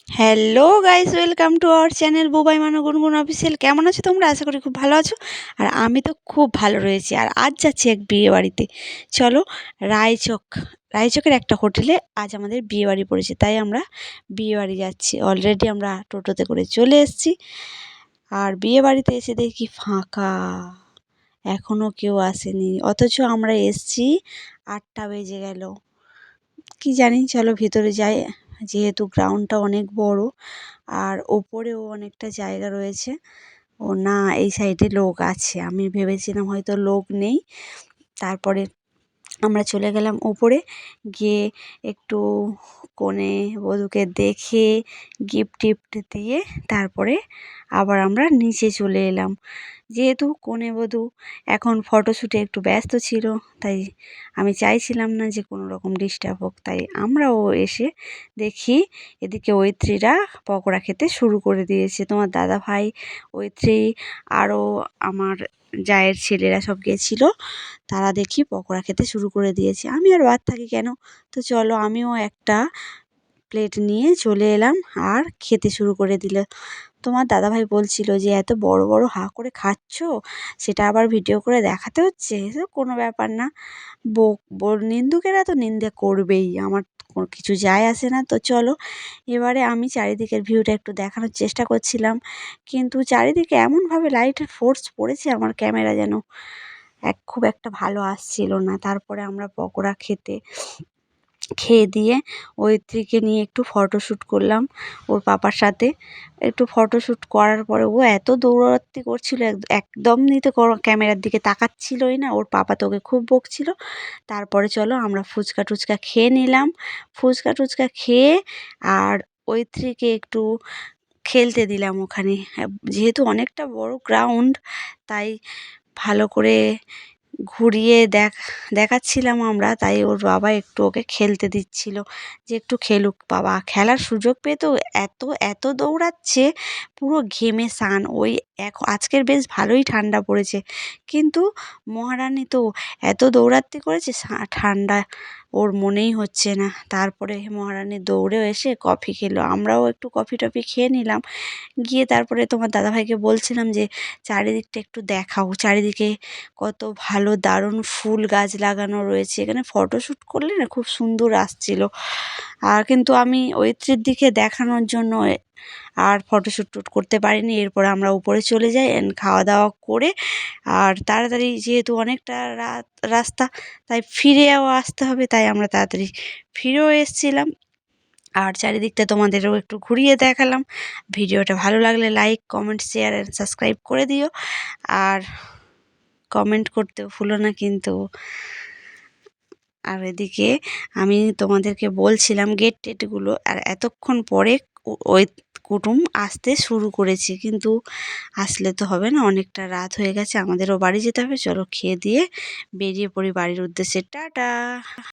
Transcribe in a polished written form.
Hello guys, welcome to our channel Bubai মানো গুনগুন official. কেমন আছো তোমরা? আশা করি খুব ভালো আছো। আর আমি তো খুব ভালো রয়েছি। আর আজ যাচ্ছি এক বিয়ে বাড়িতে। চলো, রায়চকের একটা হোটেলে আজ আমাদের বিয়ে বাড়ি পড়েছে, তাই আমরা বিয়ে বাড়ি যাচ্ছি। অলরেডি আমরা টোটোতে করে চলে এসেছি। আর বিয়ে বাড়িতে এসে দেখি ফাঁকা, এখনও কেউ আসেনি, অথচ আমরা এসছি 8টা বেজে গেল। কি জানি, চলো ভিতরে যাই। যেহেতু গ্রাউন্ডটা অনেক বড় আর ওপরেও অনেকটা জায়গা রয়েছে। ও না, এই সাইডে লোক আছে, আমি ভেবেছিলাম হয়তো লোক নেই। তারপরে আমরা চলে গেলাম ওপরে, গিয়ে একটু কনে বধূকে দেখে গিফট টিফট দিয়ে তারপরে আবার আমরা নিচে চলে এলাম। যেহেতু কনে বধূ এখন ফটোশ্যুটে একটু ব্যস্ত ছিল, তাই আমি চাইছিলাম না যে কোনো রকম ডিস্টার্ব হোক, তাই আমরাও এসে দেখি এদিকে ঐত্রীরা পকোড়া খেতে শুরু করে দিয়েছে। তোমার দাদা ভাই, ঐত্রী, আরও আমার জায়ের ছেলেরা সব গেছিলো। তারা দেখি পকোড়া খেতে শুরু করে দিয়েছে। আমি আর বাদ থাকি কেন, তো চলো আমিও একটা প্লেট নিয়ে চলে এলাম আর খেতে শুরু করে দিল। তোমার দাদাভাই বলছিল যে এত বড় বড় হাঁ করে খাচ্ছ, সেটা আবার ভিডিও করে দেখাতে হচ্ছে। কোনো ব্যাপার না, নিন্দুকেরা তো নিন্দে করবেই, আমার কিছু যায় আসে না। তো চলো, এবারে আমি চারিদিকের ভিউটা একটু দেখানোর চেষ্টা করছিলাম, কিন্তু চারিদিকে এমনভাবে লাইটের ফোর্স পড়েছে আমার ক্যামেরা যেন খুব একটা ভালো আসছিল না। তারপরে আমরা পকোড়া খেয়ে দিয়ে ঐত্রীকে নিয়ে একটু ফটোশ্যুট করলাম ওর পাপার সাথে। একটু ফটোশ্যুট করার পরে ও এত দৌড়াদৌড়ি করছিল, একদম নিতে ক্যামেরার দিকে তাকাচ্ছিলই না। ওর পাপা তো ওকে খুব বকছিল। তারপরে চলো আমরা ফুচকা টুচকা খেয়ে নিলাম। ফুচকা টুচকা খেয়ে আর ঐত্রীকে একটু খেলতে দিলাম ওখানে। যেহেতু অনেকটা বড় গ্রাউন্ড, তাই ভালো করে ঘুরিয়ে দেখাচ্ছিলাম আমরা, তাই ওর বাবা একটু ওকে খেলতে দিচ্ছিল, যে একটু খেলুক বাবা। খেলার সুযোগ পেয়ে তো এত এত দৌড়াচ্ছে, পুরো ঘেমে স্নান। ওই আজকের বেশ ভালোই ঠান্ডা পড়েছে, কিন্তু মহারানী তো এত দৌড়াতে করেছে, ঠান্ডা ওর মনেই হচ্ছে না। তারপরে মহারানী দৌড়েও এসে কফি খেলো, আমরাও একটু কফি টফি খেয়ে নিলাম। গিয়ে তারপরে তোমার দাদাভাইকে বলছিলাম যে চারিদিকটা একটু দেখাও, চারিদিকে কত ভালো দারুণ ফুল গাছ লাগানো রয়েছে, এখানে ফটোশ্যুট করলে না খুব সুন্দর আসছিল। আর কিন্তু আমি ঐত্রীর দিকে দেখানোর জন্য আর ফটোশ্যুট করতে পারিনি। এরপর আমরা উপরে চলে যাই খাওয়া দাওয়া করে। আর তাড়াতাড়ি যেহেতু অনেকটা রাস্তা, তাই ফিরেও আসতে হবে, তাই আমরা তাড়াতাড়ি ফিরেও এসেছিলাম। আর চারিদিকটা তোমাদেরও একটু ঘুরিয়ে দেখালাম। ভিডিওটা ভালো লাগলে like, comment, share and subscribe করে দিও। আর কমেন্ট করতেও ভুলো না কিন্তু। আর এদিকে আমি তোমাদেরকে বলছিলাম গেট টেটগুলো, আর এতক্ষণ পরে ওই কুটুম আসতে শুরু করেছে, কিন্তু আসলে তো হবে না, অনেকটা রাত হয়ে গেছে, আমাদেরও বাড়ি যেতে হবে। চলো খেয়ে দিয়ে বেরিয়ে পড়ি বাড়ির উদ্দেশ্যে। টাটা।